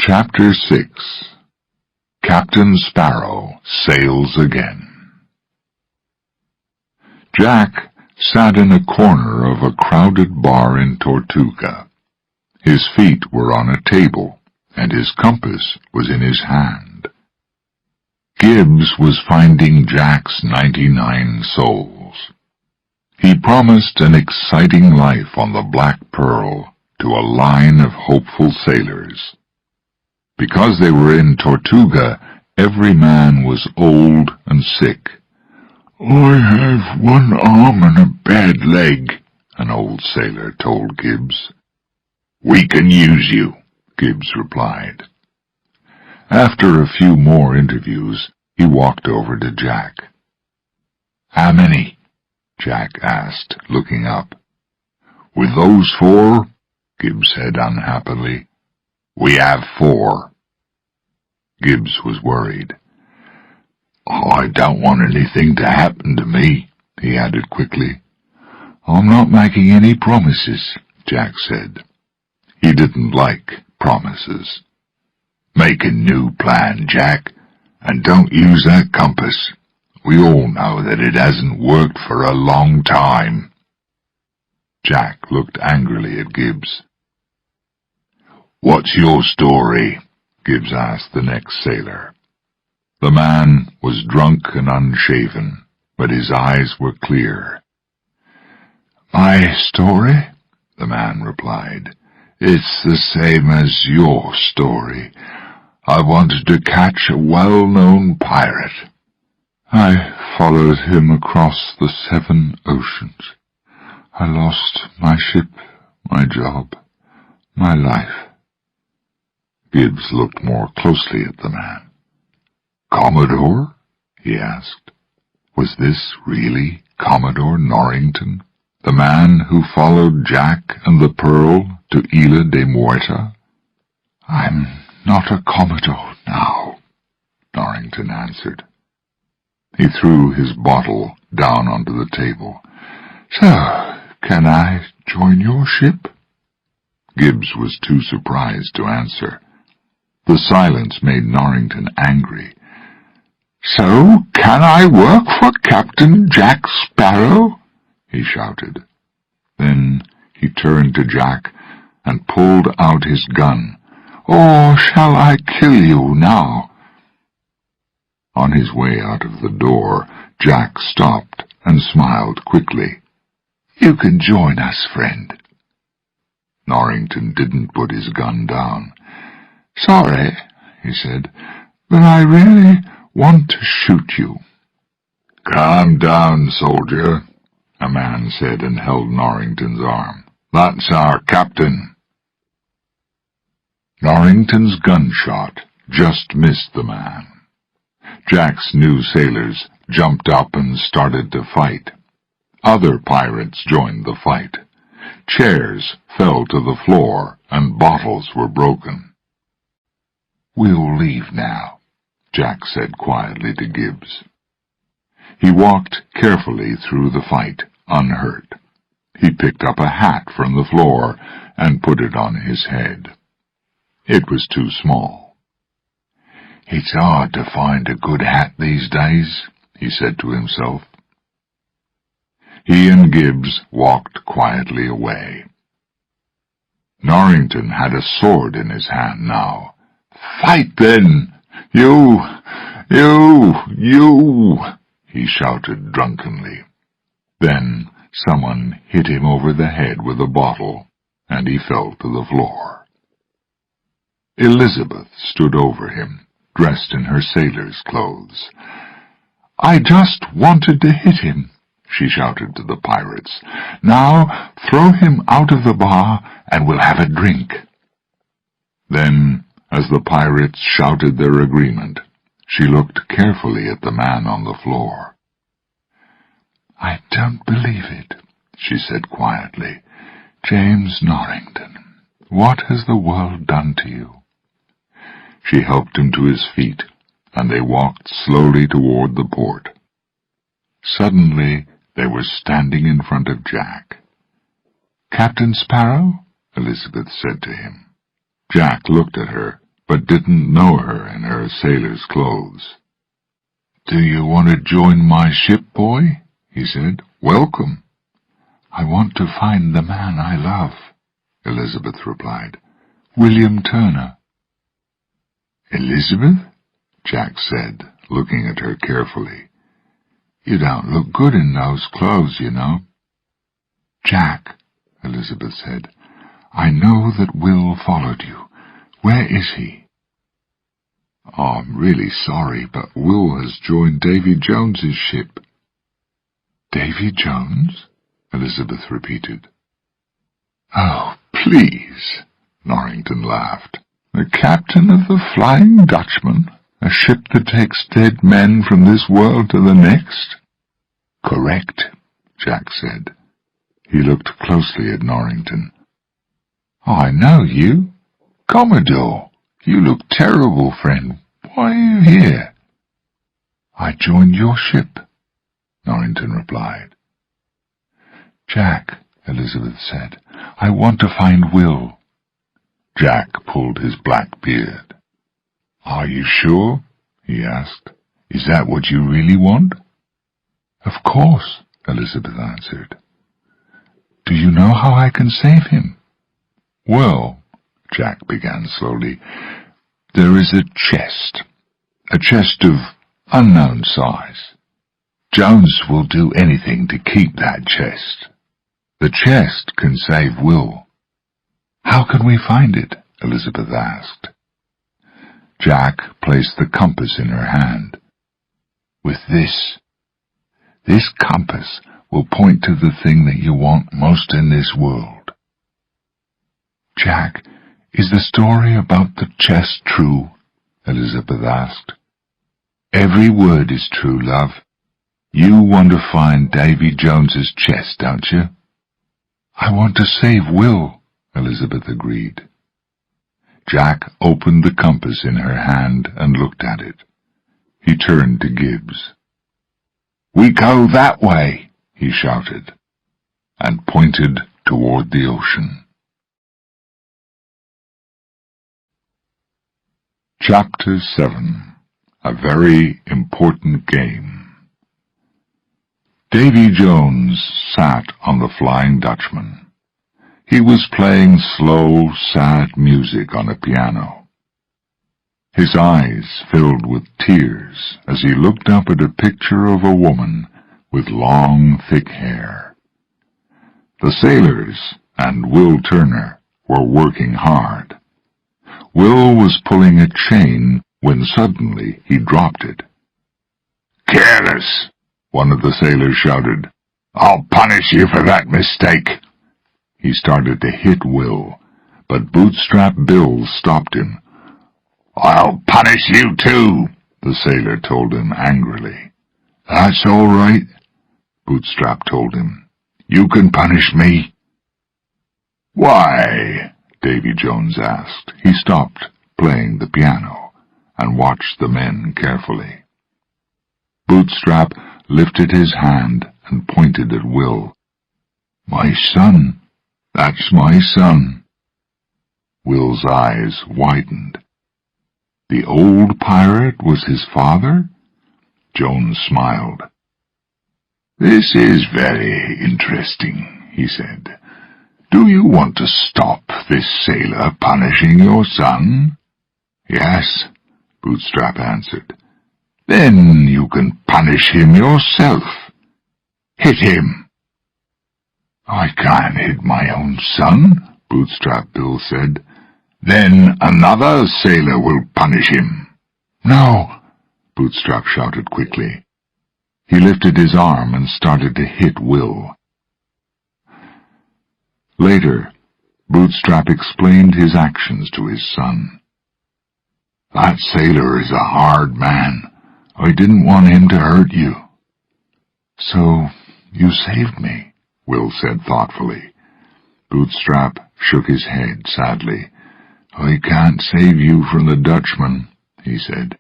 Chapter 6. Captain Sparrow Sails Again. Jack sat in a corner of a crowded bar in Tortuga. His feet were on a table, and his compass was in his hand. Gibbs was finding Jack's 99 souls. He promised an exciting life on the Black Pearl to a line of hopeful sailors. Because they were in Tortuga, every man was old and sick. "I have one arm and a bad leg," an old sailor told Gibbs. "We can use you," Gibbs replied. After a few more interviews, he walked over to Jack. "How many?" Jack asked, looking up. "With those 4, Gibbs said unhappily. "We have 4. Gibbs was worried. "I don't want anything to happen to me," he added quickly. "I'm not making any promises," Jack said. He didn't like promises. "Make a new plan, Jack, and don't use that compass. We all know that it hasn't worked for a long time." Jack looked angrily at Gibbs. "What's your story?" Gibbs asked the next sailor. The man was drunk and unshaven, but his eyes were clear. "My story?" the man replied. "It's the same as your story. I wanted to catch a well-known pirate. I followed him across the 7 oceans. I lost my ship, my job, my life." Gibbs looked more closely at the man. "Commodore?" he asked. Was this really Commodore Norrington, the man who followed Jack and the Pearl to Isla de Muerta? "I'm not a Commodore now," Norrington answered. He threw his bottle down onto the table. "So, can I join your ship?" Gibbs was too surprised to answer. The silence made Norrington angry. "So, can I work for Captain Jack Sparrow?" he shouted. Then he turned to Jack and pulled out his gun. "Or shall I kill you now?" On his way out of the door, Jack stopped and smiled quickly. "You can join us, friend." Norrington didn't put his gun down. "Sorry," he said, "but I really want to shoot you." "Calm down, soldier," a man said and held Norrington's arm. "That's our captain." Norrington's gunshot just missed the man. Jack's new sailors jumped up and started to fight. Other pirates joined the fight. Chairs fell to the floor and bottles were broken. "We'll leave now," Jack said quietly to Gibbs. He walked carefully through the fight, unhurt. He picked up a hat from the floor and put it on his head. It was too small. "It's hard to find a good hat these days," he said to himself. He and Gibbs walked quietly away. Norrington had a sword in his hand now. "Fight, then! You! He shouted drunkenly. Then someone hit him over the head with a bottle, and he fell to the floor. Elizabeth stood over him, dressed in her sailor's clothes. "I just wanted to hit him," she shouted to the pirates. "Now throw him out of the bar, and we'll have a drink." Then, as the pirates shouted their agreement, she looked carefully at the man on the floor. "I don't believe it," she said quietly. "James Norrington, what has the world done to you?" She helped him to his feet, and they walked slowly toward the port. Suddenly they were standing in front of Jack. "Captain Sparrow?" Elizabeth said to him. Jack looked at her, but didn't know her in her sailor's clothes. "Do you want to join my ship, boy?" he said. "Welcome." "I want to find the man I love," Elizabeth replied. "William Turner." "Elizabeth?" Jack said, looking at her carefully. "You don't look good in those clothes, you know." "Jack," Elizabeth said, "I know that Will followed you. Where is he?" "Oh, I'm really sorry, but Will has joined Davy Jones's ship." "Davy Jones?" Elizabeth repeated. "Oh, please," Norrington laughed. "The captain of the Flying Dutchman, a ship that takes dead men from this world to the next?" "Correct," Jack said. He looked closely at Norrington. "I know you. Commodore, you look terrible, friend. Why are you here?" "I joined your ship," Norrington replied. "Jack," Elizabeth said, "I want to find Will." Jack pulled his black beard. "Are you sure?" he asked. "Is that what you really want?" "Of course," Elizabeth answered. "Do you know how I can save him?" "Well," Jack began slowly, "there is a chest of unknown size. Jones will do anything to keep that chest. The chest can save Will." "How can we find it?" Elizabeth asked. Jack placed the compass in her hand. "With this compass will point to the thing that you want most in this world." "Jack, is the story about the chest true?" Elizabeth asked. "Every word is true, love. You want to find Davy Jones's chest, don't you?" "I want to save Will," Elizabeth agreed. Jack opened the compass in her hand and looked at it. He turned to Gibbs. "We go that way," he shouted, and pointed toward the ocean. Chapter 7. A Very Important Game. Davy Jones sat on the Flying Dutchman. He was playing slow, sad music on a piano. His eyes filled with tears as he looked up at a picture of a woman with long, thick hair. The sailors and Will Turner were working hard. Will was pulling a chain when suddenly he dropped it. "Careless!" one of the sailors shouted. "I'll punish you for that mistake." He started to hit Will, but Bootstrap Bill stopped him. "I'll punish you too," the sailor told him angrily. "That's all right," Bootstrap told him. "You can punish me." "Why?" Davy Jones asked. He stopped playing the piano and watched the men carefully. Bootstrap lifted his hand and pointed at Will. "My son. That's my son." Will's eyes widened. The old pirate was his father? Jones smiled. "This is very interesting," he said. "Do you want to stop this sailor punishing your son?" "Yes," Bootstrap answered. "Then you can punish him yourself. Hit him." "I can't hit my own son," Bootstrap Bill said. "Then another sailor will punish him." "No!" Bootstrap shouted quickly. He lifted his arm and started to hit Will. Later, Bootstrap explained his actions to his son. "That sailor is a hard man. I didn't want him to hurt you." "So you saved me," Will said thoughtfully. Bootstrap shook his head sadly. "I can't save you from the Dutchman," he said.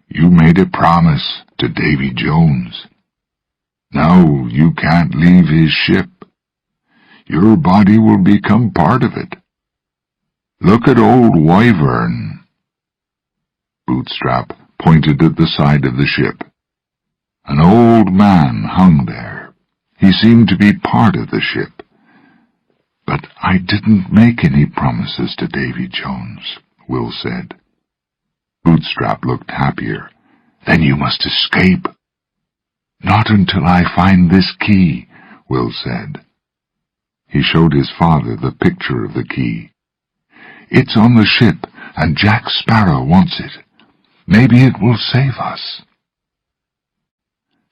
"You made a promise to Davy Jones. Now you can't leave his ship. Your body will become part of it. Look at old Wyvern. Bootstrap pointed at the side of the ship. An old man hung there. He seemed to be part of the ship. "But I didn't make any promises to Davy Jones," Will said. Bootstrap looked happier. "Then you must escape." "Not until I find this key," Will said. He showed his father the picture of the key. "It's on the ship, and Jack Sparrow wants it. Maybe it will save us."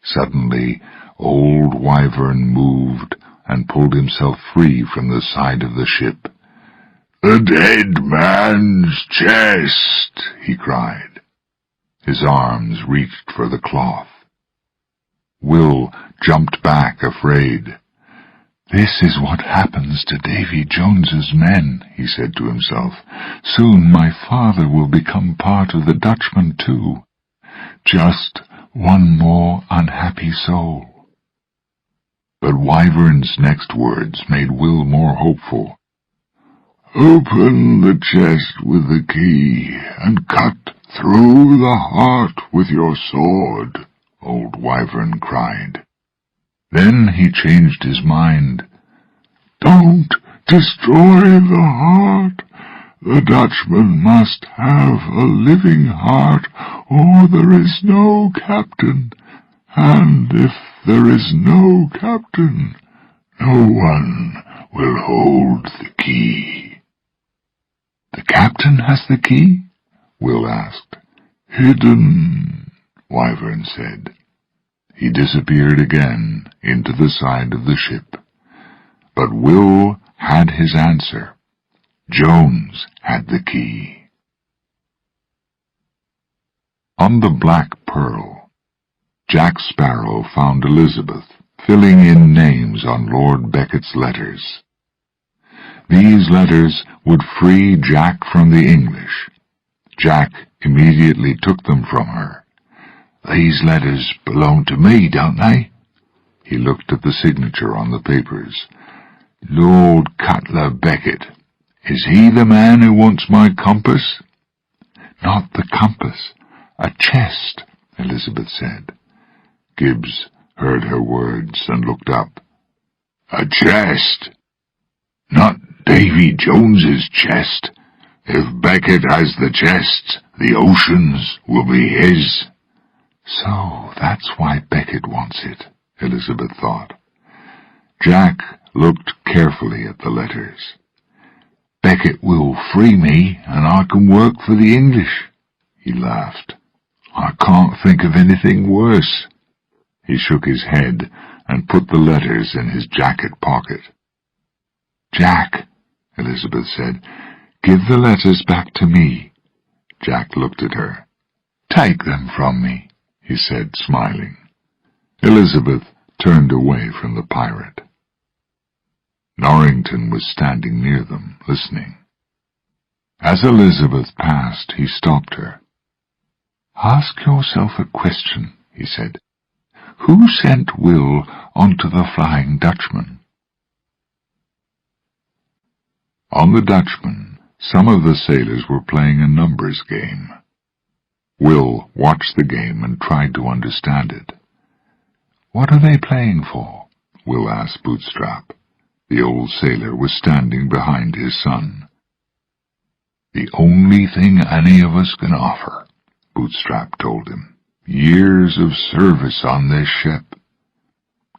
Suddenly, old Wyvern moved and pulled himself free from the side of the ship. "The dead man's chest!" he cried. His arms reached for the cloth. Will jumped back, afraid. "This is what happens to Davy Jones's men," he said to himself. "Soon my father will become part of the Dutchman too. Just one more unhappy soul." But Wyvern's next words made Will more hopeful. "Open the chest with the key, and cut through the heart with your sword," old Wyvern cried. Then he changed his mind. "Don't destroy the heart. The Dutchman must have a living heart, or there is no captain. And if there is no captain, no one will hold the key." "The captain has the key?" Will asked. "Hidden," Wyvern said. He disappeared again into the side of the ship. But Will had his answer. Jones had the key. On the Black Pearl, Jack Sparrow found Elizabeth filling in names on Lord Becket's letters. These letters would free Jack from the English. Jack immediately took them from her. "These letters belong to me, don't they?" He looked at the signature on the papers. "Lord Cutler Becket. Is he the man who wants my compass?" "Not the compass. A chest," Elizabeth said. Gibbs heard her words and looked up. "A chest? Not Davy Jones's chest. If Becket has the chest, the oceans will be his." "So that's why Becket wants it," Elizabeth thought. Jack looked carefully at the letters. "Becket will free me, and I can work for the English." He laughed. "I can't think of anything worse." He shook his head and put the letters in his jacket pocket. "Jack," Elizabeth said, "give the letters back to me." Jack looked at her. "Take them from me," he said, smiling. Elizabeth turned away from the pirate. Norrington was standing near them, listening. As Elizabeth passed, he stopped her. "Ask yourself a question," he said. "Who sent Will onto the Flying Dutchman?" On the Dutchman, some of the sailors were playing a numbers game. Will watched the game and tried to understand it. "What are they playing for?" Will asked Bootstrap. The old sailor was standing behind his son. "The only thing any of us can offer," Bootstrap told him. "Years of service on this ship."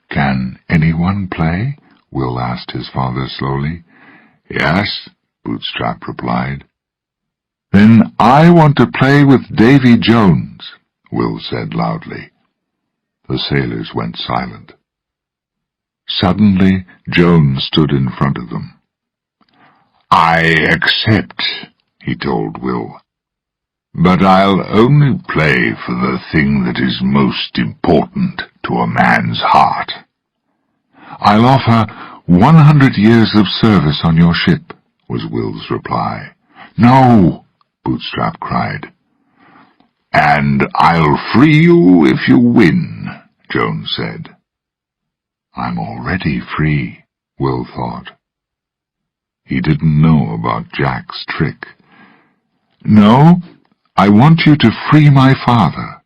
"Can anyone play?" Will asked his father slowly. "Yes," Bootstrap replied. "Then I want to play with Davy Jones," Will said loudly. The sailors went silent. Suddenly Jones stood in front of them. "I accept," he told Will. "But I'll only play for the thing that is most important to a man's heart." "I'll offer 100 years of service on your ship," was Will's reply. "No," Bootstrap cried. "And I'll free you if you win," Jones said. "I'm already free," Will thought. He didn't know about Jack's trick. "No, "I want you to free my father,"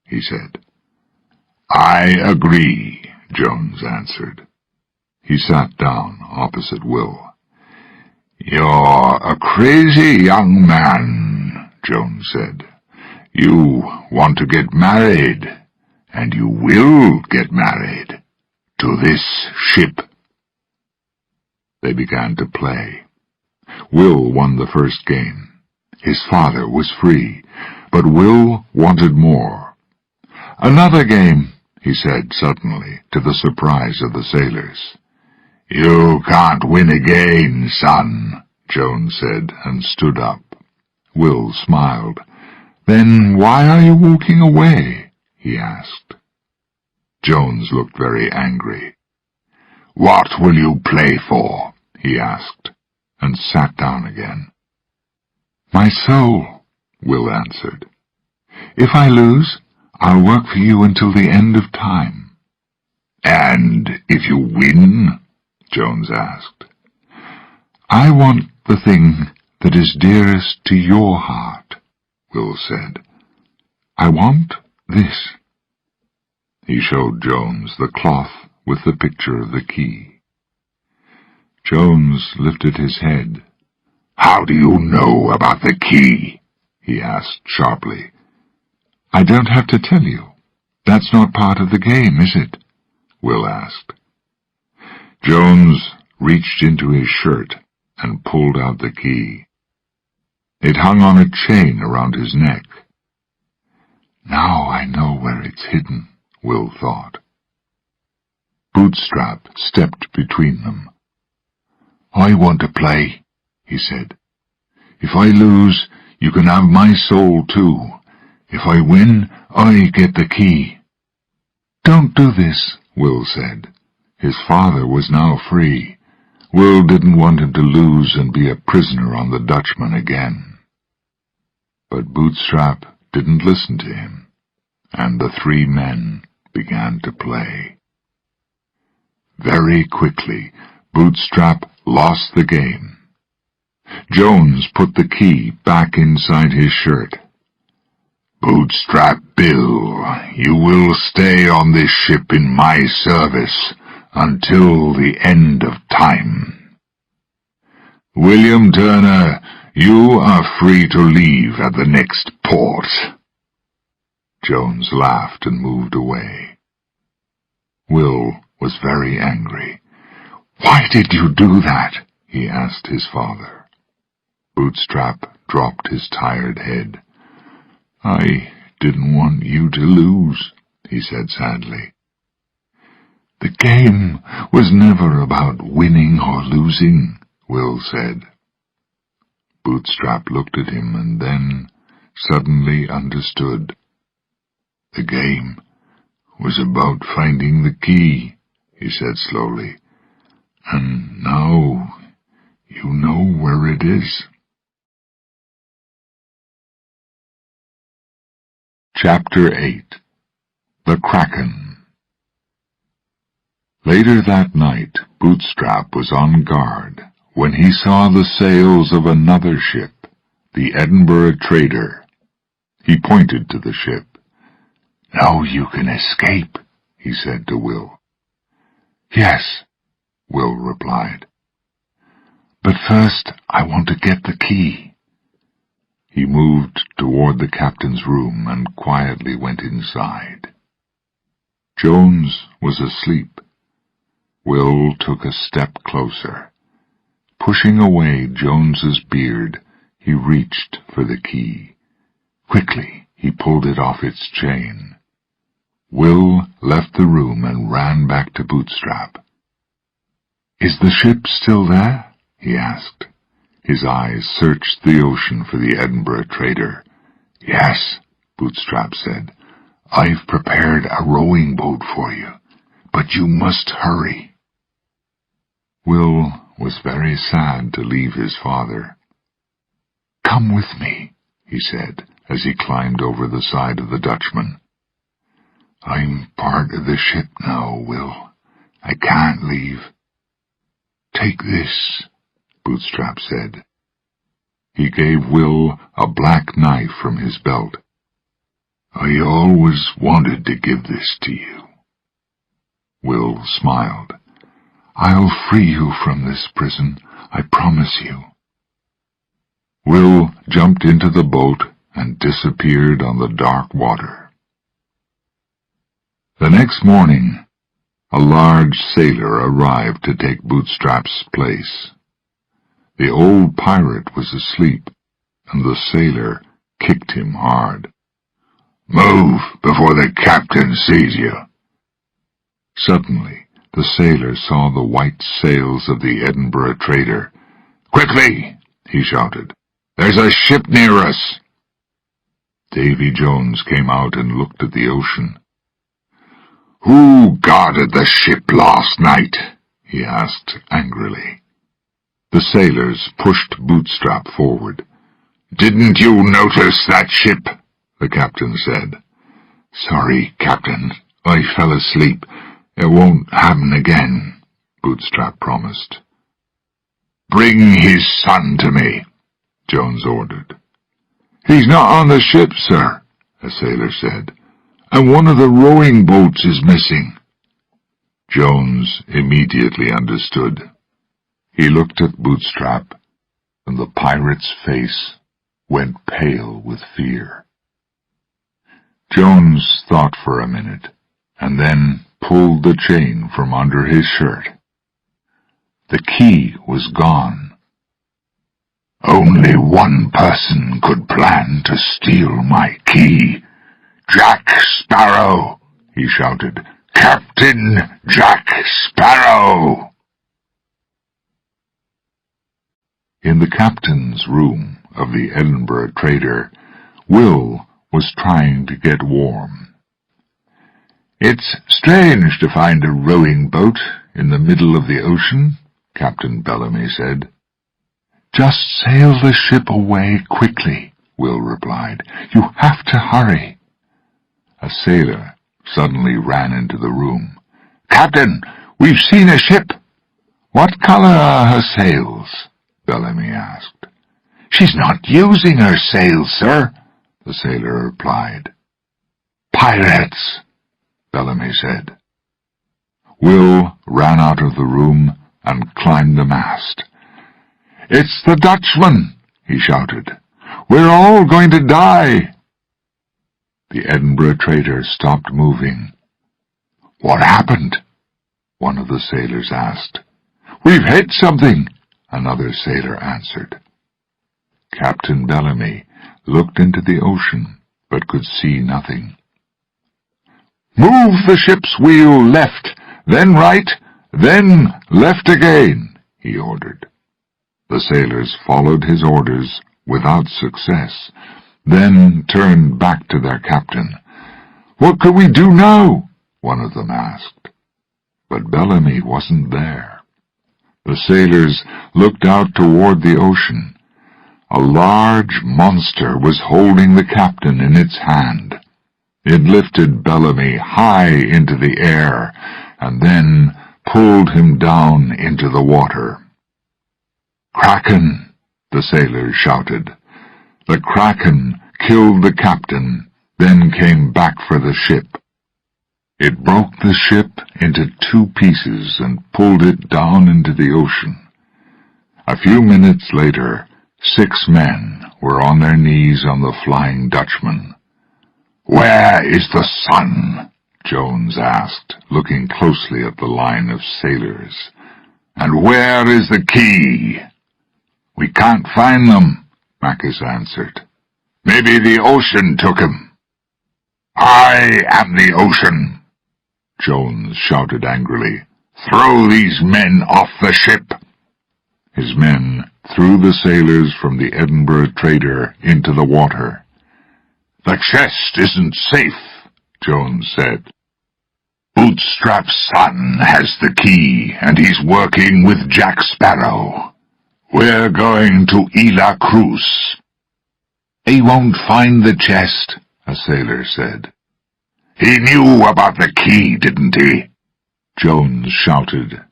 he said. "I agree," Jones answered. He sat down opposite Will. "You're a crazy young man," Jones said. "You want to get married, and you will get married, to this ship." They began to play. Will won the first game. His father was free, but Will wanted more. "Another game," he said suddenly, to the surprise of the sailors. "You can't win again, son," Jones said, and stood up. Will smiled. "Then why are you walking away?" he asked. Jones looked very angry. "What will you play for?" he asked, and sat down again. "My soul," Will answered. "If I lose, I'll work for you until the end of time." "And if you win?" Jones asked. "I want the thing that is dearest to your heart," Will said. "I want this." He showed Jones the cloth with the picture of the key. Jones lifted his head. "How do you know about the key?" he asked sharply. "I don't have to tell you. That's not part of the game, is it?" Will asked. Jones reached into his shirt and pulled out the key. It hung on a chain around his neck. "Now I know where it's hidden," Will thought. Bootstrap stepped between them. "I want to play," he said. "If I lose, you can have my soul too. If I win, I get the key." "Don't do this," Will said. His father was now free. Will didn't want him to lose and be a prisoner on the Dutchman again. But Bootstrap didn't listen to him, and the three men began to play. Very quickly, Bootstrap lost the game. Jones put the key back inside his shirt. "Bootstrap Bill, you will stay on this ship in my service until the end of time. William Turner, you are free to leave at the next port." Jones laughed and moved away. Will was very angry. "Why did you do that?" he asked his father. Bootstrap dropped his tired head. "I didn't want you to lose," he said sadly. "The game was never about winning or losing," Will said. Bootstrap looked at him and then suddenly understood. "The game was about finding the key," he said slowly. "And now you know where it is." Chapter 8. The Kraken. Later that night, Bootstrap was on guard when he saw the sails of another ship, the Edinburgh trader. He pointed to the ship. "Now you can escape," he said to Will. "Yes," Will replied. "But first I want to get the key." He moved toward the captain's room and quietly went inside. Jones was asleep. Will took a step closer. Pushing away Jones's beard, he reached for the key. Quickly he pulled it off its chain. Will left the room and ran back to Bootstrap. "Is the ship still there?" he asked. His eyes searched the ocean for the Edinburgh trader. "Yes," Bootstrap said. "I've prepared a rowing boat for you, but you must hurry." Will was very sad to leave his father. "Come with me," he said, as he climbed over the side of the Dutchman. "I'm part of the ship now, Will. I can't leave." "Take this," Bootstrap said. He gave Will a black knife from his belt. "I always wanted to give this to you." Will smiled. "I'll free you from this prison, I promise you." Will jumped into the boat and disappeared on the dark water. The next morning, a large sailor arrived to take Bootstrap's place. The old pirate was asleep, and the sailor kicked him hard. "Move before the captain sees you." Suddenly, the sailor saw the white sails of the Edinburgh trader. "Quickly!" he shouted. "There's a ship near us." Davy Jones came out and looked at the ocean. "Who guarded the ship last night?" he asked angrily. The sailors pushed Bootstrap forward. "Didn't you notice that ship?" the captain said. "Sorry, Captain. I fell asleep. It won't happen again," Bootstrap promised. "Bring his son to me," Jones ordered. "He's not on the ship, sir," a sailor said, "and one of the rowing boats is missing." Jones immediately understood. He looked at Bootstrap, and the pirate's face went pale with fear. Jones thought for a minute, and then pulled the chain from under his shirt. The key was gone. "Only one person could plan to steal my key. Jack Sparrow!" he shouted. "Captain Jack Sparrow!" In the captain's room of the Edinburgh trader, Will was trying to get warm. "It's strange to find a rowing boat in the middle of the ocean," Captain Bellamy said. "Just sail the ship away quickly," Will replied. "You have to hurry." A sailor suddenly ran into the room. "Captain, we've seen a ship." "What color are her sails?" Bellamy asked. "She's not using her sails, sir," the sailor replied. "Pirates," Bellamy said. Will ran out of the room and climbed the mast. "It's the Dutchman," he shouted. "We're all going to die." The Edinburgh trader stopped moving. "What happened?" one of the sailors asked. "We've hit something," another sailor answered. Captain Bellamy looked into the ocean, but could see nothing. "Move the ship's wheel left, then right, then left again," he ordered. The sailors followed his orders without success, then turned back to their captain. "What can we do now?" one of them asked. But Bellamy wasn't there. The sailors looked out toward the ocean. A large monster was holding the captain in its hand. It lifted Bellamy high into the air, and then pulled him down into the water. "Kraken!" the sailors shouted. The Kraken killed the captain, then came back for the ship. It broke the ship into 2 pieces and pulled it down into the ocean. A few minutes later, 6 men were on their knees on the Flying Dutchman. "Where is the sun?" Jones asked, looking closely at the line of sailors. "And where is the key?" "We can't find them," Mackes answered. "Maybe the ocean took him." "I am the ocean!" Jones shouted angrily. "Throw these men off the ship!" His men threw the sailors from the Edinburgh trader into the water. "The chest isn't safe," Jones said. "Bootstrap's son has the key, and he's working with Jack Sparrow. We're going to Ila Cruz." "He won't find the chest," a sailor said. "He knew about the key, didn't he?" Jones shouted.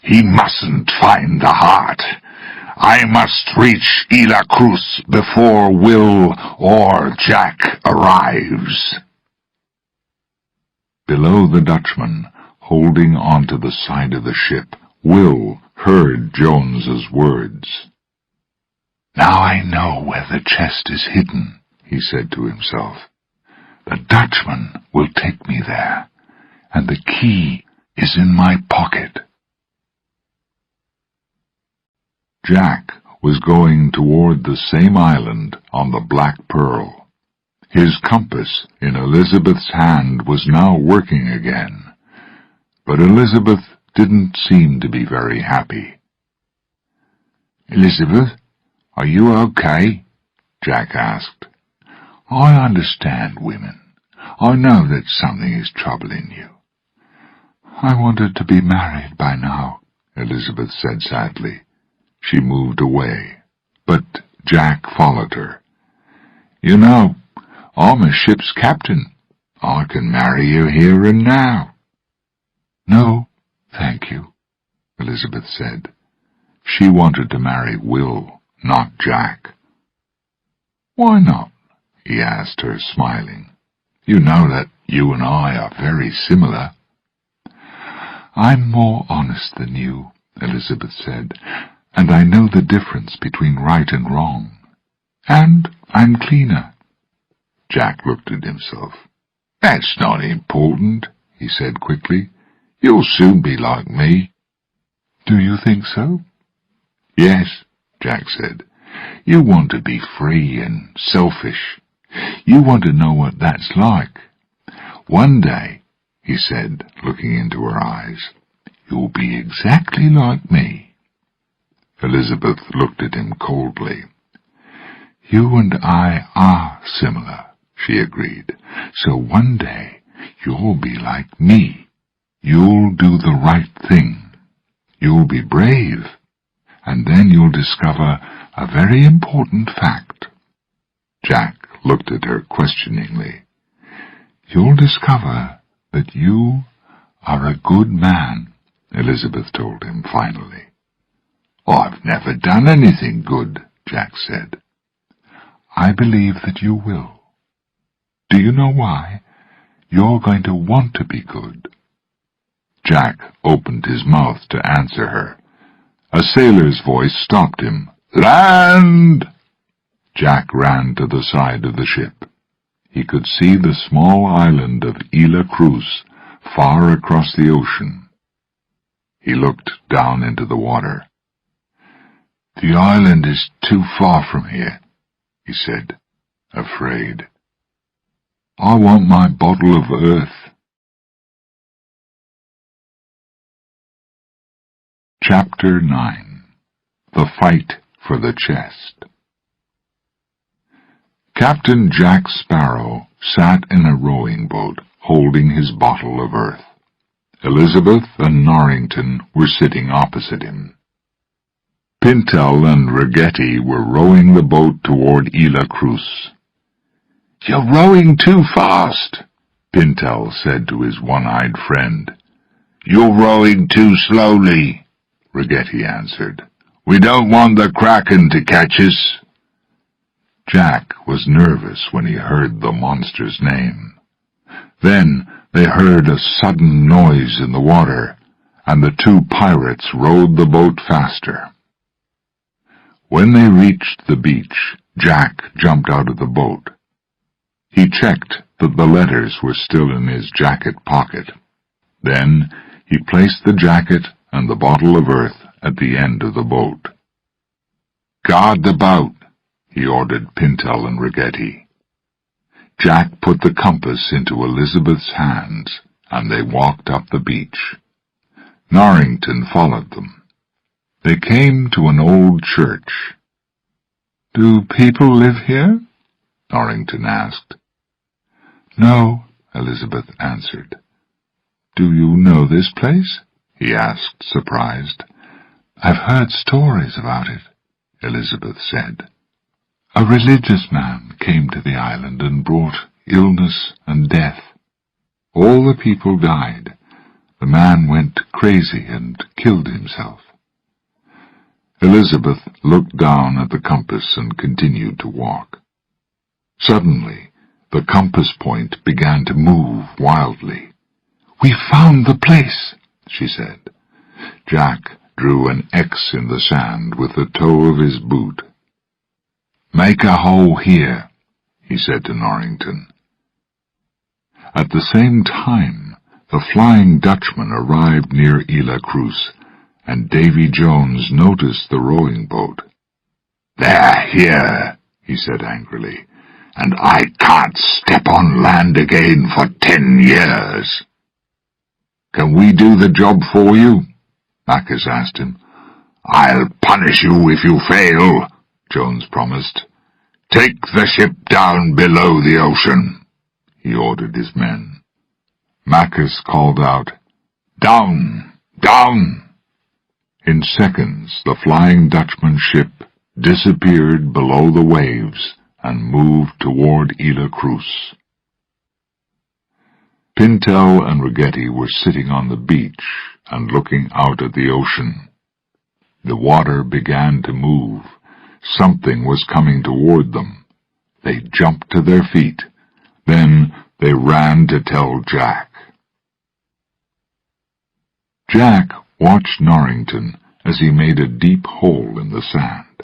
"He mustn't find the heart. I must reach Isla Cruz before Will or Jack arrives." Below the Dutchman, holding onto the side of the ship, Will heard Jones's words. "Now I know where the chest is hidden," he said to himself. "The Dutchman will take me there, and the key is in my pocket." Jack was going toward the same island on the Black Pearl. His compass in Elizabeth's hand was now working again, but Elizabeth didn't seem to be very happy. "Elizabeth, are you okay?" Jack asked. "I understand women. I know that something is troubling you." "I wanted to be married by now," Elizabeth said sadly. She moved away, but Jack followed her. "You know, I'm a ship's captain. I can marry you here and now." "No, thank you," Elizabeth said. She wanted to marry Will, not Jack. "Why not?" he asked her, smiling. "You know that you and I are very similar." "I'm more honest than you," Elizabeth said, "and I know the difference between right and wrong. And I'm cleaner." Jack looked at himself. "That's not important," he said quickly. "You'll soon be like me." "Do you think so?" "Yes," Jack said. "You want to be free and selfish. You want to know what that's like. One day," he said, looking into her eyes, "you'll be exactly like me." Elizabeth looked at him coldly. "You and I are similar," she agreed. "So one day you'll be like me. You'll do the right thing. You'll be brave. And then you'll discover a very important fact." Jack looked at her questioningly. "You'll discover that you are a good man," Elizabeth told him finally. "I've never done anything good," Jack said. "I believe that you will. Do you know why? You're going to want to be good." Jack opened his mouth to answer her. A sailor's voice stopped him. "Land!" Jack ran to the side of the ship. He could see the small island of Isla Cruz far across the ocean. He looked down into the water. "The island is too far from here," he said, afraid. "I want my bottle of earth." Chapter 9. The Fight for the Chest. Captain Jack Sparrow sat in a rowing boat, holding his bottle of earth. Elizabeth and Norrington were sitting opposite him. Pintel and Rigetti were rowing the boat toward Isla Cruz. "You're rowing too fast," Pintel said to his one-eyed friend. "You're rowing too slowly," Rigetti answered. "We don't want the Kraken to catch us." Jack was nervous when he heard the monster's name. Then they heard a sudden noise in the water, and the two pirates rowed the boat faster. When they reached the beach, Jack jumped out of the boat. He checked that the letters were still in his jacket pocket. Then he placed the jacket and the bottle of earth at the end of the boat. "Guard the boat," he ordered Pintel and Rigetti. Jack put the compass into Elizabeth's hands, and they walked up the beach. Norrington followed them. They came to an old church. "Do people live here?" Norrington asked. "No," Elizabeth answered. "Do you know this place?" he asked, surprised. "I've heard stories about it," Elizabeth said. "A religious man came to the island and brought illness and death. All the people died. The man went crazy and killed himself." Elizabeth looked down at the compass and continued to walk. Suddenly, the compass point began to move wildly. "We found the place," she said. Jack drew an X in the sand with the toe of his boot. "Make a hole here," he said to Norrington. At the same time, the Flying Dutchman arrived near Isla Cruz, and Davy Jones noticed the rowing boat. "They're here," he said angrily, "and I can't step on land again for 10 years. "Can we do the job for you?" Bacchus asked him. "I'll punish you if you fail," Jones promised. "Take the ship down below the ocean," he ordered his men. Bacchus called out, "Down! Down!" In seconds, the Flying Dutchman's ship disappeared below the waves and moved toward Isla Cruz. Pintel and Rigetti were sitting on the beach and looking out at the ocean. The water began to move. Something was coming toward them. They jumped to their feet. Then they ran to tell Jack. Jack watched Norrington as he made a deep hole in the sand.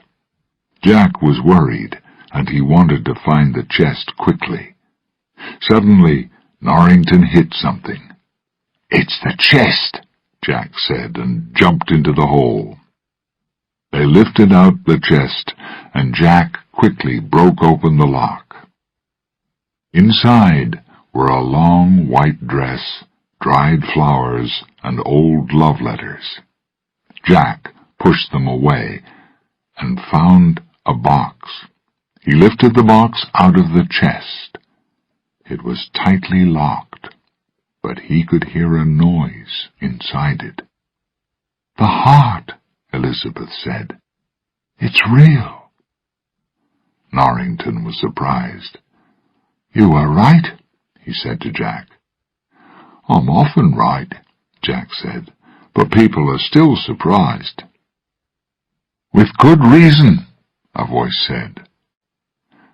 Jack was worried, and he wanted to find the chest quickly. Suddenly, Norrington hit something. "It's the chest," Jack said, and jumped into the hole. They lifted out the chest, and Jack quickly broke open the lock. Inside were a long white dress, dried flowers, and old love letters. Jack pushed them away and found a box. He lifted the box out of the chest. It was tightly locked, but he could hear a noise inside it. "The heart," Elizabeth said. "It's real." Norrington was surprised. "You are right," he said to Jack. "I'm often right," Jack said, "but people are still surprised." "With good reason," a voice said.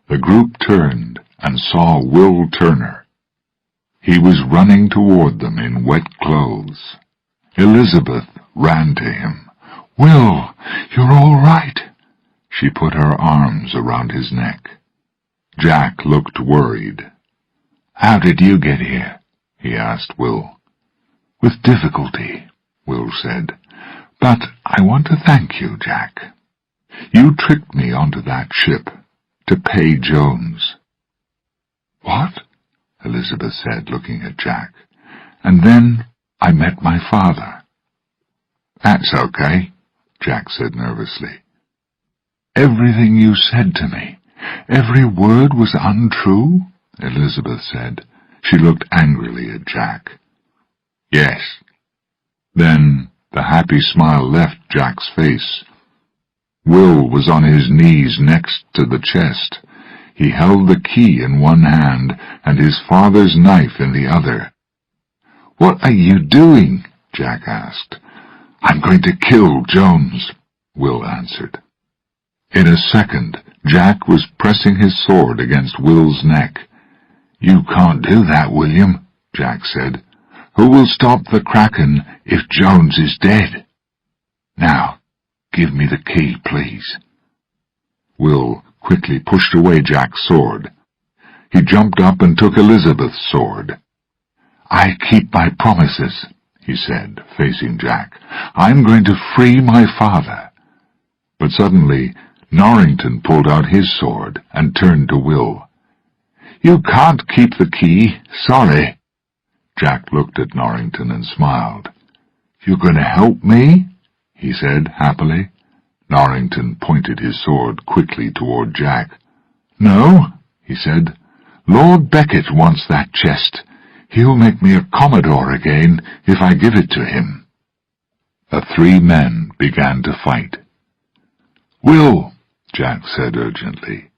The group turned and saw Will Turner. He was running toward them in wet clothes. Elizabeth ran to him. "Will, you're all right." She put her arms around his neck. Jack looked worried. "How did you get here?" he asked Will. "With difficulty," Will said. "But I want to thank you, Jack. You tricked me onto that ship to pay Jones." "What?" Elizabeth said, looking at Jack. "And then I met my father." "That's okay," Jack said nervously. "Everything you said to me, every word was untrue?" Elizabeth said. She looked angrily at Jack. "Yes." Then the happy smile left Jack's face. Will was on his knees next to the chest. He held the key in one hand and his father's knife in the other. "What are you doing?" Jack asked. "I'm going to kill Jones," Will answered. In a second, Jack was pressing his sword against Will's neck. "You can't do that, William," Jack said. "Who will stop the Kraken if Jones is dead? Now, give me the key, please." Will quickly pushed away Jack's sword. He jumped up and took Elizabeth's sword. "I keep my promises," he said, facing Jack. "I'm going to free my father." But suddenly Norrington pulled out his sword and turned to Will. "You can't keep the key. Sorry." Jack looked at Norrington and smiled. "You're going to help me?" he said happily. Norrington pointed his sword quickly toward Jack. "No," he said. "Lord Beckett wants that chest. He'll make me a Commodore again if I give it to him." The three men began to fight. "Will," Jack said urgently,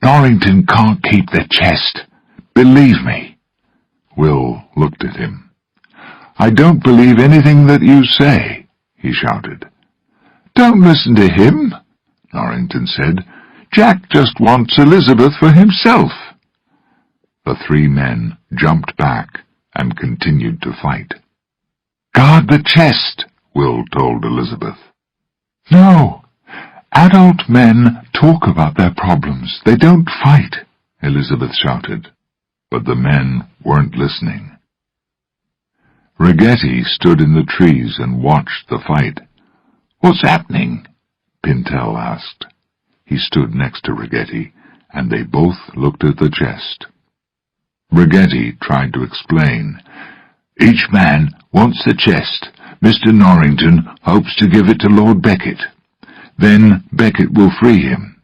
"Norrington can't keep the chest. Believe me." Will looked at him. "I don't believe anything that you say," he shouted. "Don't listen to him," Norrington said. "Jack just wants Elizabeth for himself." The three men jumped back and continued to fight. "Guard the chest," Will told Elizabeth. "No, adult men talk about their problems. They don't fight," Elizabeth shouted. But the men weren't listening. Rigetti stood in the trees and watched the fight. "What's happening?" Pintel asked. He stood next to Rigetti, and they both looked at the chest. Rigetti tried to explain. "Each man wants the chest. Mr. Norrington hopes to give it to Lord Beckett. Then Beckett will free him.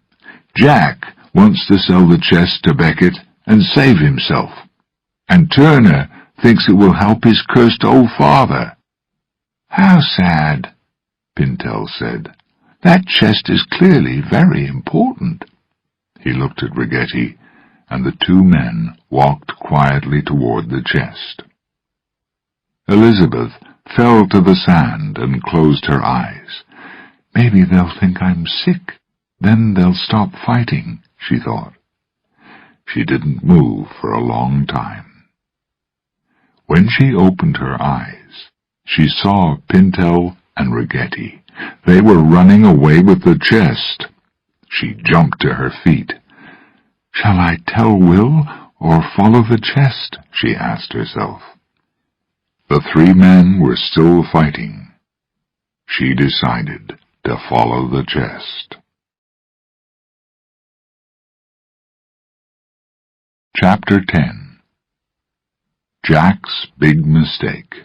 Jack wants to sell the chest to Beckett and save himself. And Turner thinks it will help his cursed old father." "How sad," Pintel said. "That chest is clearly very important." He looked at Rigetti, and the two men walked quietly toward the chest. Elizabeth fell to the sand and closed her eyes. "Maybe they'll think I'm sick. Then they'll stop fighting," she thought. She didn't move for a long time. When she opened her eyes, she saw Pintel and Rigetti. They were running away with the chest. She jumped to her feet. "Shall I tell Will or follow the chest?" she asked herself. The three men were still fighting. She decided to follow the chest. Chapter 10. Jack's Big Mistake.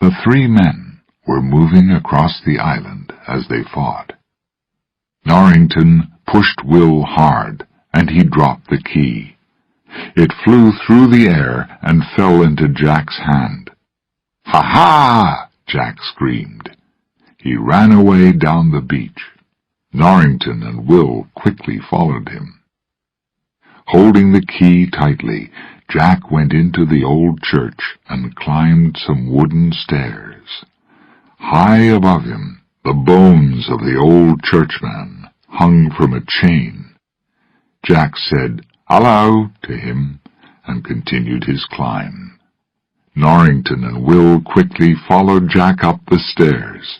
The three men were moving across the island as they fought. Norrington pushed Will hard, and he dropped the key. It flew through the air and fell into Jack's hand. "Ha-ha!" Jack screamed. He ran away down the beach. Norrington and Will quickly followed him. Holding the key tightly, Jack went into the old church and climbed some wooden stairs. High above him, the bones of the old churchman hung from a chain. Jack said "Hello" to him and continued his climb. Norrington and Will quickly followed Jack up the stairs.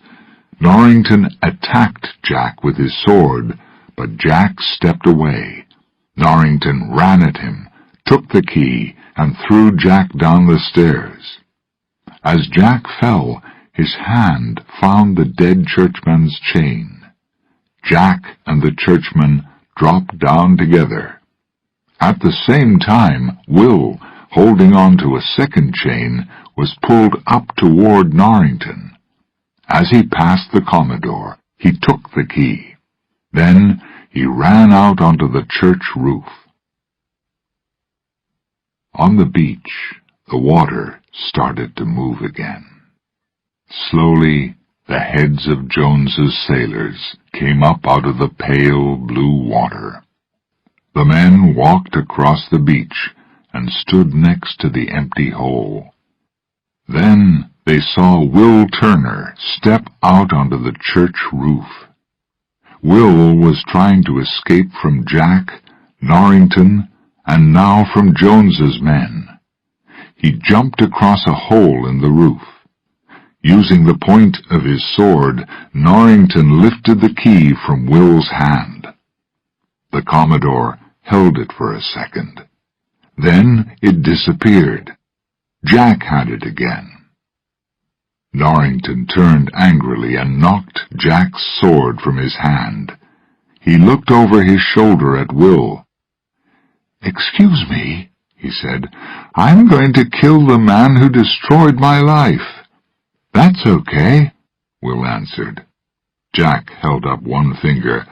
Norrington attacked Jack with his sword, but Jack stepped away. Norrington ran at him, took the key, and threw Jack down the stairs. As Jack fell, his hand found the dead churchman's chain. Jack and the churchman dropped down together. At the same time, Will, holding on to a second chain, was pulled up toward Norrington. As he passed the Commodore, he took the key. Then he ran out onto the church roof. On the beach, the water started to move again. Slowly, the heads of Jones's sailors came up out of the pale blue water. The men walked across the beach and stood next to the empty hole. Then they saw Will Turner step out onto the church roof. Will was trying to escape from Jack, Norrington, and now from Jones's men. He jumped across a hole in the roof. Using the point of his sword, Norrington lifted the key from Will's hand. The Commodore held it for a second. Then it disappeared. Jack had it again. Norrington turned angrily and knocked Jack's sword from his hand. He looked over his shoulder at Will. "Excuse me," he said. "I'm going to kill the man who destroyed my life." "That's okay," Will answered. Jack held up one finger.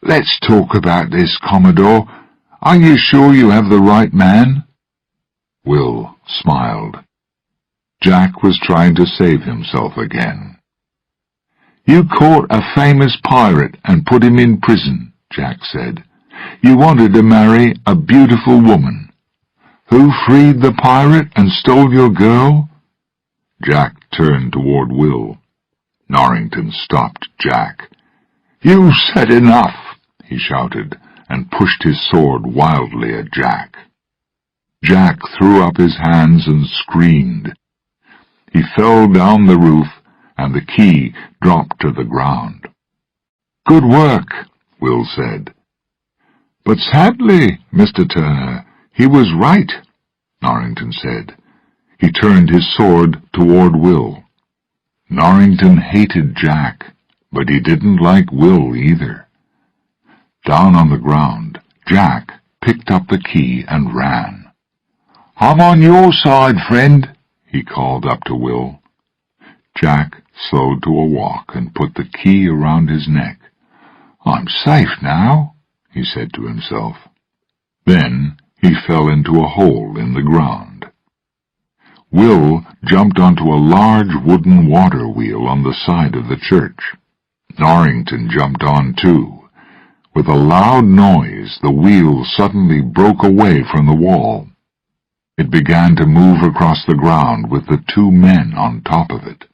"Let's talk about this, Commodore. Are you sure you have the right man?" Will smiled. Jack was trying to save himself again. "You caught a famous pirate and put him in prison," Jack said. "You wanted to marry a beautiful woman. Who freed the pirate and stole your girl?" Jack turned toward Will. Norrington stopped Jack. "You said enough," he shouted, and pushed his sword wildly at Jack. Jack threw up his hands and screamed. He fell down the roof, and the key dropped to the ground. "Good work," Will said. "But sadly, Mr. Turner, he was right," Norrington said. He turned his sword toward Will. Norrington hated Jack, but he didn't like Will either. Down on the ground, Jack picked up the key and ran. "I'm on your side, friend," he called up to Will. Jack slowed to a walk and put the key around his neck. "I'm safe now," he said to himself. Then he fell into a hole in the ground. Will jumped onto a large wooden water wheel on the side of the church. Norrington jumped on too. With a loud noise, the wheel suddenly broke away from the wall. It began to move across the ground with the two men on top of it.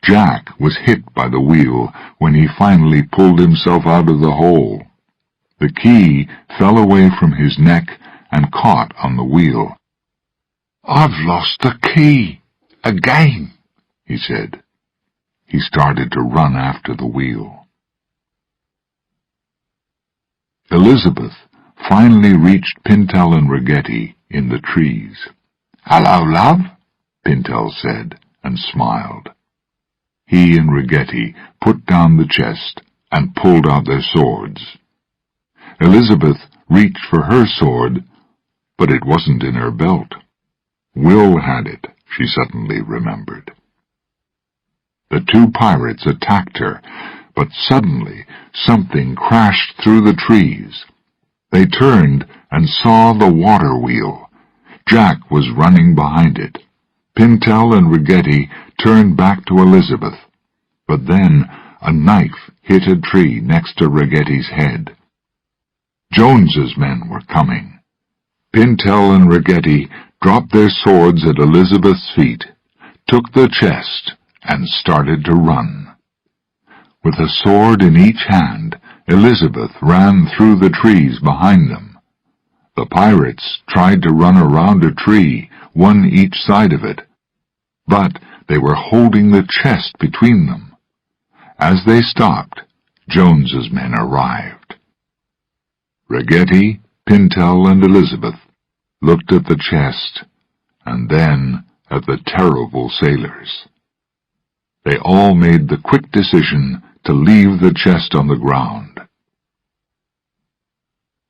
Jack was hit by the wheel when he finally pulled himself out of the hole. The key fell away from his neck and caught on the wheel. "I've lost the key again," he said. He started to run after the wheel. Elizabeth finally reached Pintel and Ragetti in the trees. "Hello, love," Pintel said, and smiled. He and Ragetti put down the chest and pulled out their swords. Elizabeth reached for her sword, but it wasn't in her belt. Will had it, she suddenly remembered. The two pirates attacked her, but suddenly something crashed through the trees. They turned and saw the water wheel. Jack was running behind it. Pintel and Ragetti turned back to Elizabeth, but then a knife hit a tree next to Ragetti's head. Jones's men were coming. Pintel and Ragetti dropped their swords at Elizabeth's feet, took the chest, and started to run. With a sword in each hand, Elizabeth ran through the trees behind them. The pirates tried to run around a tree, one each side of it, but they were holding the chest between them. As they stopped, Jones's men arrived. Ragetti, Pintel, and Elizabeth looked at the chest, and then at the terrible sailors. They all made the quick decision to leave the chest on the ground.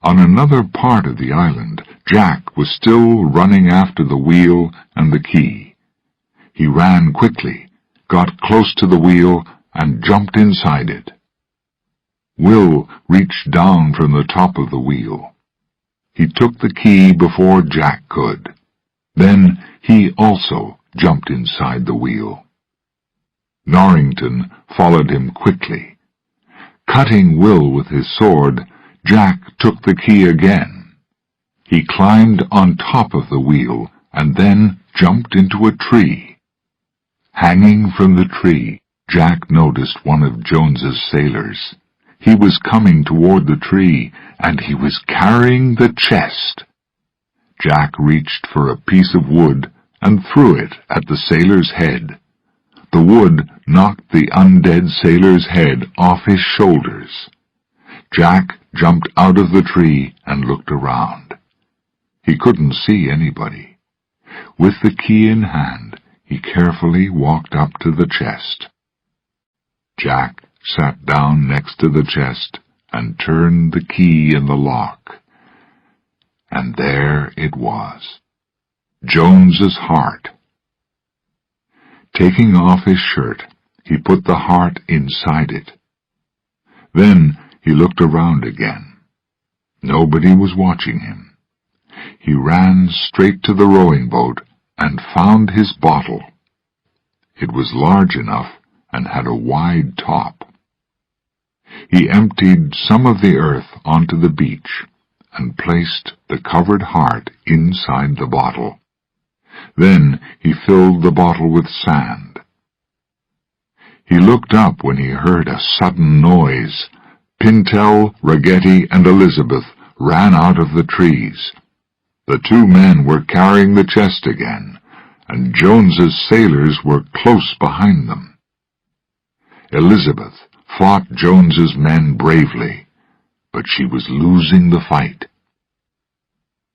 On another part of the island, Jack was still running after the wheel and the key. He ran quickly, got close to the wheel, and jumped inside it. Will reached down from the top of the wheel. He took the key before Jack could. Then he also jumped inside the wheel. Norrington followed him quickly. Cutting Will with his sword, Jack took the key again. He climbed on top of the wheel and then jumped into a tree. Hanging from the tree, Jack noticed one of Jones's sailors. He was coming toward the tree, and he was carrying the chest. Jack reached for a piece of wood and threw it at the sailor's head. The wood knocked the undead sailor's head off his shoulders. Jack jumped out of the tree and looked around. He couldn't see anybody. With the key in hand, he carefully walked up to the chest. Jack sat down next to the chest and turned the key in the lock. And there it was, Jones's heart. Taking off his shirt, he put the heart inside it. Then he looked around again. Nobody was watching him. He ran straight to the rowing boat and found his bottle. It was large enough and had a wide top. He emptied some of the earth onto the beach and placed the covered heart inside the bottle. Then he filled the bottle with sand. He looked up when he heard a sudden noise. Pintel, Ragetti, and Elizabeth ran out of the trees. The two men were carrying the chest again, and Jones's sailors were close behind them. Elizabeth fought Jones's men bravely, but she was losing the fight.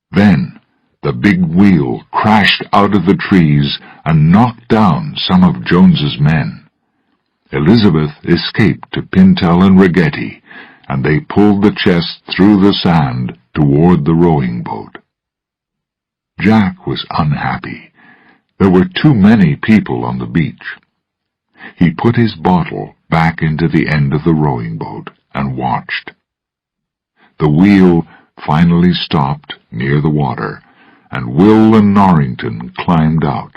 Then the big wheel crashed out of the trees and knocked down some of Jones's men. Elizabeth escaped to Pintel and Ragetti, and they pulled the chest through the sand toward the rowing boat. Jack was unhappy. There were too many people on the beach. He put his bottle back into the end of the rowing boat and watched. The wheel finally stopped near the water, and Will and Norrington climbed out.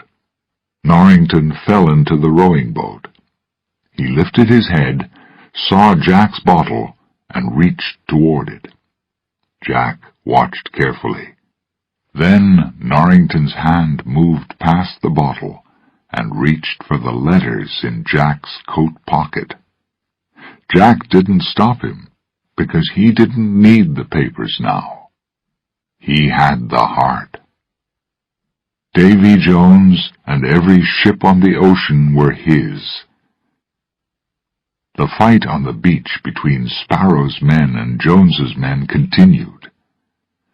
Norrington fell into the rowing boat. He lifted his head, saw Jack's bottle, and reached toward it. Jack watched carefully. Then Norrington's hand moved past the bottle and reached for the letters in Jack's coat pocket. Jack didn't stop him, because he didn't need the papers now. He had the heart. Davy Jones and every ship on the ocean were his. The fight on the beach between Sparrow's men and Jones's men continued.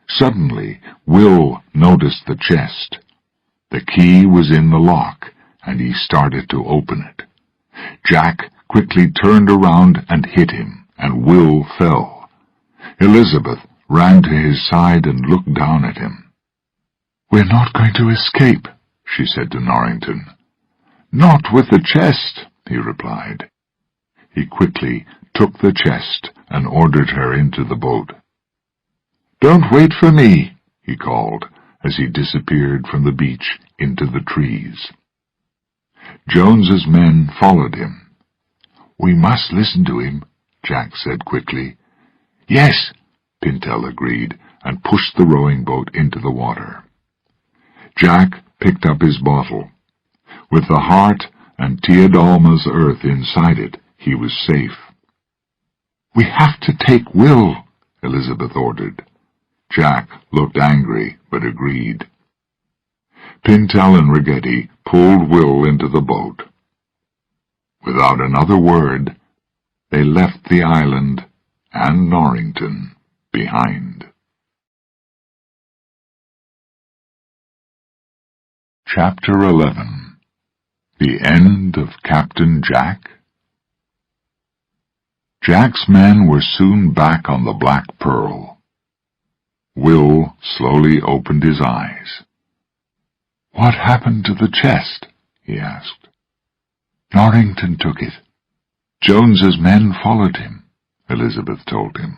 Suddenly, Will noticed the chest. The key was in the lock, and he started to open it. Jack quickly turned around and hit him, and Will fell. Elizabeth ran to his side and looked down at him. "We're not going to escape," she said to Norrington. "Not with the chest," he replied. He quickly took the chest and ordered her into the boat. "Don't wait for me," he called as he disappeared from the beach into the trees. Jones's men followed him. "We must listen to him," Jack said quickly. "Yes," Pintel agreed, and pushed the rowing boat into the water. Jack picked up his bottle. With the heart and Tia Dalma's earth inside it, he was safe. "We have to take Will," Elizabeth ordered. Jack looked angry, but agreed. Pintel and Ragetti pulled Will into the boat. Without another word, they left the island and Norrington behind. Chapter 11. The End of Captain Jack. Jack's men were soon back on the Black Pearl. Will slowly opened his eyes. "What happened to the chest?" he asked. "Norrington took it. Jones's men followed him," Elizabeth told him.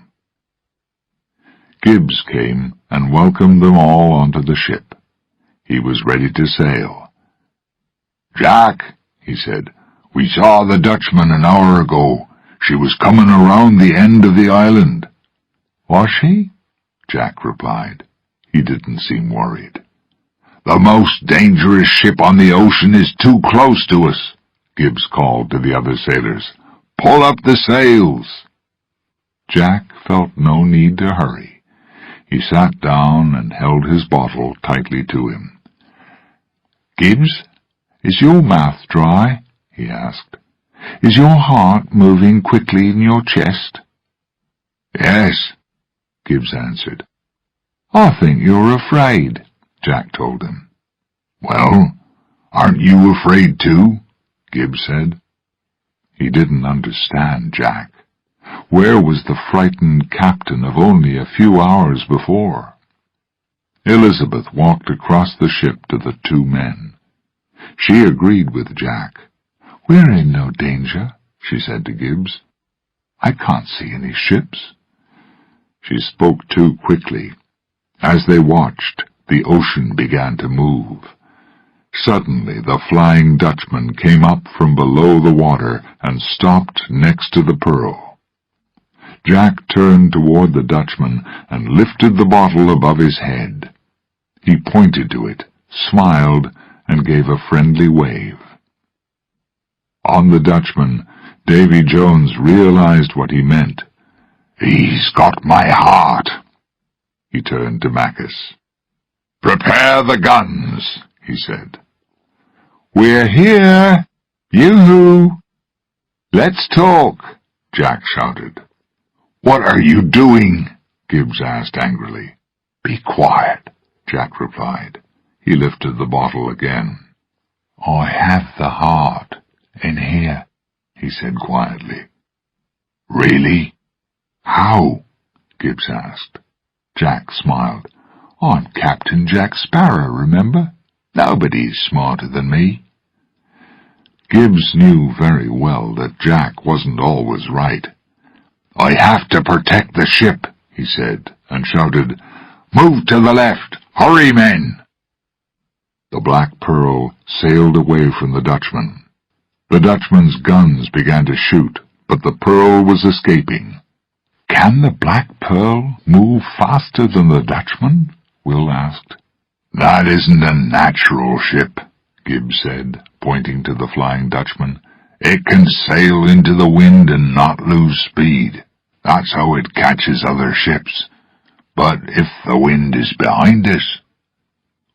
Gibbs came and welcomed them all onto the ship. He was ready to sail. "Jack," he said, "we saw the Dutchman an hour ago. She was coming around the end of the island." "Was she?" Jack replied. He didn't seem worried. "The most dangerous ship on the ocean is too close to us," Gibbs called to the other sailors. "Pull up the sails." Jack felt no need to hurry. He sat down and held his bottle tightly to him. "Gibbs, is your mouth dry?" he asked. "Is your heart moving quickly in your chest?" "Yes," Gibbs answered. "I think you're afraid," Jack told him. "Well, aren't you afraid too?" Gibbs said. He didn't understand Jack. Where was the frightened captain of only a few hours before? Elizabeth walked across the ship to the two men. She agreed with Jack. "We're in no danger," she said to Gibbs. "I can't see any ships." She spoke too quickly. As they watched, the ocean began to move. Suddenly the Flying Dutchman came up from below the water and stopped next to the Pearl. Jack turned toward the Dutchman and lifted the bottle above his head. He pointed to it, smiled, and gave a friendly wave. On the Dutchman, Davy Jones realized what he meant. "He's got my heart." He turned to Mackes. "Prepare the guns," he said. "We're here! Yoo-hoo!" "Let's talk!" Jack shouted. "What are you doing?" Gibbs asked angrily. "Be quiet," Jack replied. He lifted the bottle again. "I have the heart in here," he said quietly. "Really? How?" Gibbs asked. Jack smiled. "I'm Captain Jack Sparrow, remember? Nobody's smarter than me." Gibbs knew very well that Jack wasn't always right. "I have to protect the ship," he said, and shouted, "Move to the left! Hurry, men!" The Black Pearl sailed away from the Dutchman. The Dutchman's guns began to shoot, but the Pearl was escaping. "Can the Black Pearl move faster than the Dutchman?" Will asked. "That isn't a natural ship," Gibbs said, pointing to the Flying Dutchman. "It can sail into the wind and not lose speed. That's how it catches other ships. But if the wind is behind us—"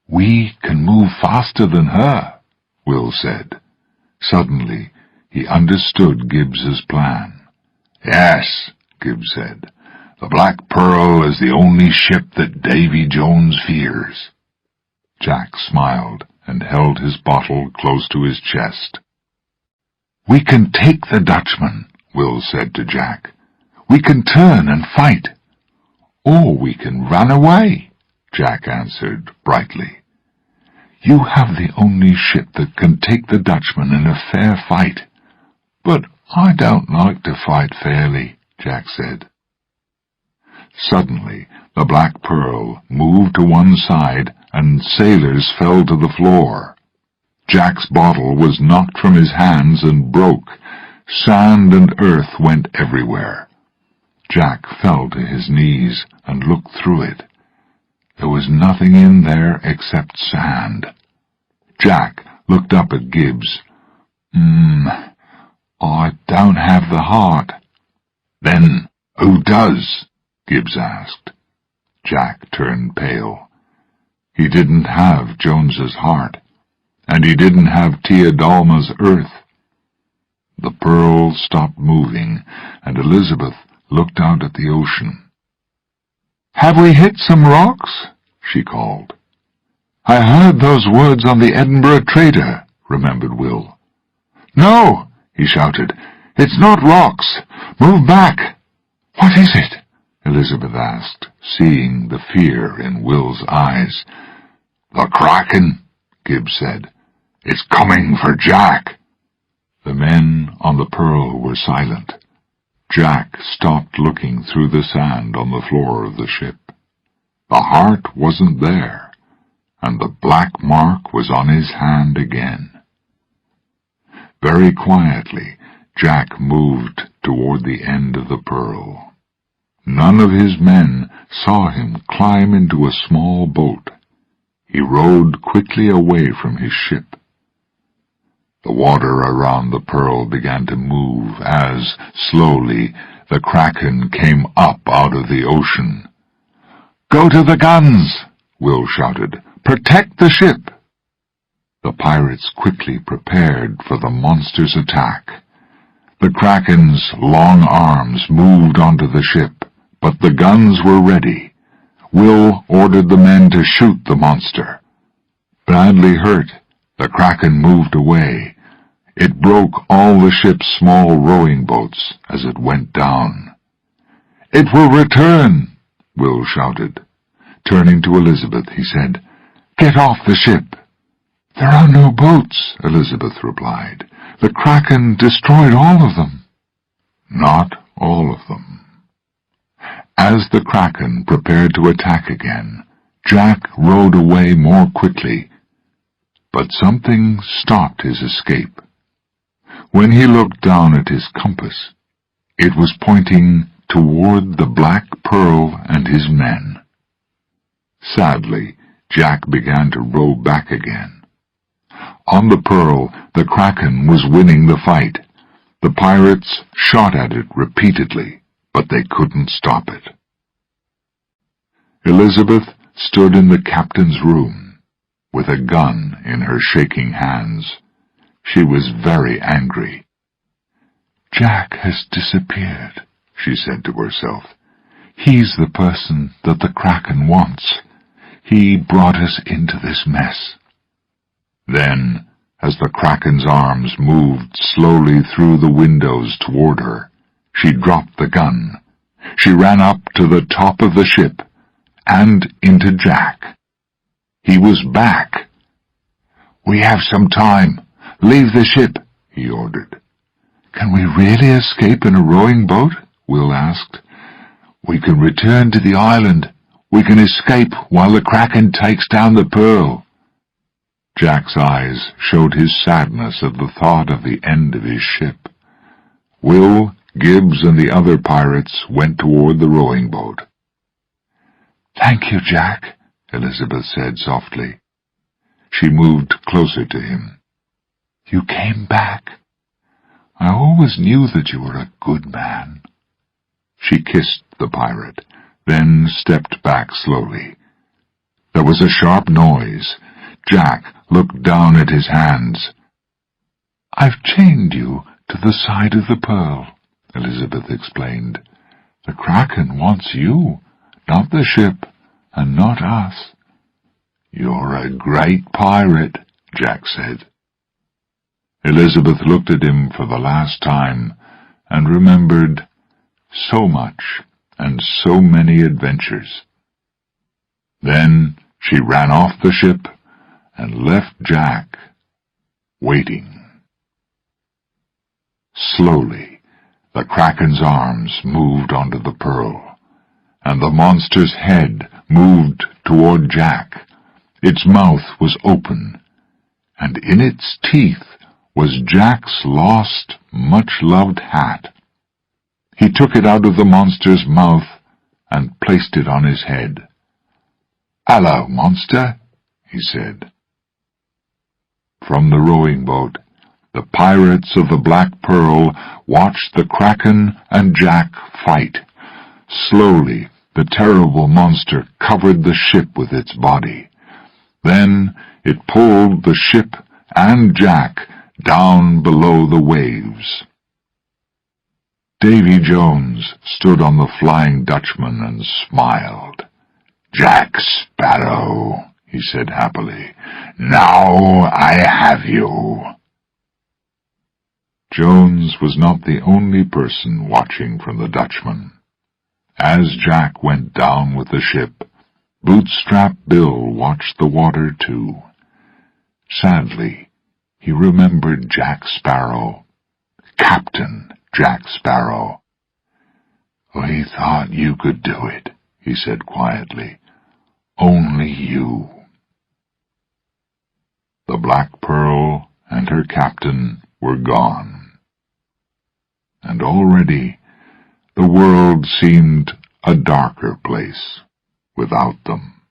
"We can move faster than her," Will said. Suddenly, he understood Gibbs's plan. "Yes," Gibbs said. "The Black Pearl is the only ship that Davy Jones fears." Jack smiled and held his bottle close to his chest. "We can take the Dutchman," Will said to Jack. "We can turn and fight." "Or we can run away," Jack answered brightly. "You have the only ship that can take the Dutchman in a fair fight." "But I don't like to fight fairly," Jack said. Suddenly, the Black Pearl moved to one side, and sailors fell to the floor. Jack's bottle was knocked from his hands and broke. Sand and earth went everywhere. Jack fell to his knees and looked through it. There was nothing in there except sand. Jack looked up at Gibbs. I don't have the heart." "Then who does?" Gibbs asked. Jack turned pale. He didn't have Jones's heart, and he didn't have Tia Dalma's earth. The Pearl stopped moving, and Elizabeth looked out at the ocean. "Have we hit some rocks?" she called. "I heard those words on the Edinburgh Trader," remembered Will. "No," he shouted. "It's not rocks. Move back." "What is it?" Elizabeth asked, seeing the fear in Will's eyes. "The Kraken," Gibbs said. "It's coming for Jack." The men on the Pearl were silent. Jack stopped looking through the sand on the floor of the ship. The heart wasn't there, and the black mark was on his hand again. Very quietly, Jack moved toward the end of the Pearl. None of his men saw him climb into a small boat. He rowed quickly away from his ship. The water around the Pearl began to move as, slowly, the Kraken came up out of the ocean. "Go to the guns!" Will shouted. "Protect the ship!" The pirates quickly prepared for the monster's attack. The Kraken's long arms moved onto the ship, but the guns were ready. Will ordered the men to shoot the monster. Badly hurt, the Kraken moved away. It broke all the ship's small rowing boats as it went down. "It will return!" Will shouted. Turning to Elizabeth, he said, "Get off the ship." "There are no boats," Elizabeth replied. "The Kraken destroyed all of them." "Not all of them." As the Kraken prepared to attack again, Jack rowed away more quickly. But something stopped his escape. When he looked down at his compass, it was pointing toward the Black Pearl and his men. Sadly, Jack began to row back again. On the Pearl, the Kraken was winning the fight. The pirates shot at it repeatedly, but they couldn't stop it. Elizabeth stood in the captain's room, with a gun in her shaking hands. She was very angry. "Jack has disappeared," she said to herself. "He's the person that the Kraken wants. He brought us into this mess." Then, as the Kraken's arms moved slowly through the windows toward her, she dropped the gun. She ran up to the top of the ship, and into Jack. He was back. "We have some time. Leave the ship," he ordered. "Can we really escape in a rowing boat?" Will asked. "We can return to the island. We can escape while the Kraken takes down the Pearl." Jack's eyes showed his sadness at the thought of the end of his ship. Will, Gibbs, and the other pirates went toward the rowing boat. "Thank you, Jack," Elizabeth said softly. She moved closer to him. "You came back. I always knew that you were a good man." She kissed the pirate, then stepped back slowly. There was a sharp noise. Jack looked down at his hands. "I've chained you to the side of the Pearl," Elizabeth explained. "The Kraken wants you, not the ship, and not us." "You're a great pirate," Jack said. Elizabeth looked at him for the last time and remembered so much and so many adventures. Then she ran off the ship and left Jack waiting. Slowly, the Kraken's arms moved onto the Pearl, and the monster's head moved toward Jack. Its mouth was open, and in its teeth was Jack's lost, much-loved hat. He took it out of the monster's mouth and placed it on his head. "Hello, monster," he said. From the rowing boat, the pirates of the Black Pearl watched the Kraken and Jack fight. Slowly, the terrible monster covered the ship with its body. Then it pulled the ship and Jack down below the waves. Davy Jones stood on the Flying Dutchman and smiled. "Jack Sparrow," he said happily, "now I have you." Jones was not the only person watching from the Dutchman. As Jack went down with the ship, Bootstrap Bill watched the water too. Sadly, he remembered Jack Sparrow, Captain Jack Sparrow. "We thought you could do it," he said quietly. "Only you." The Black Pearl and her captain were gone, and already the world seemed a darker place without them.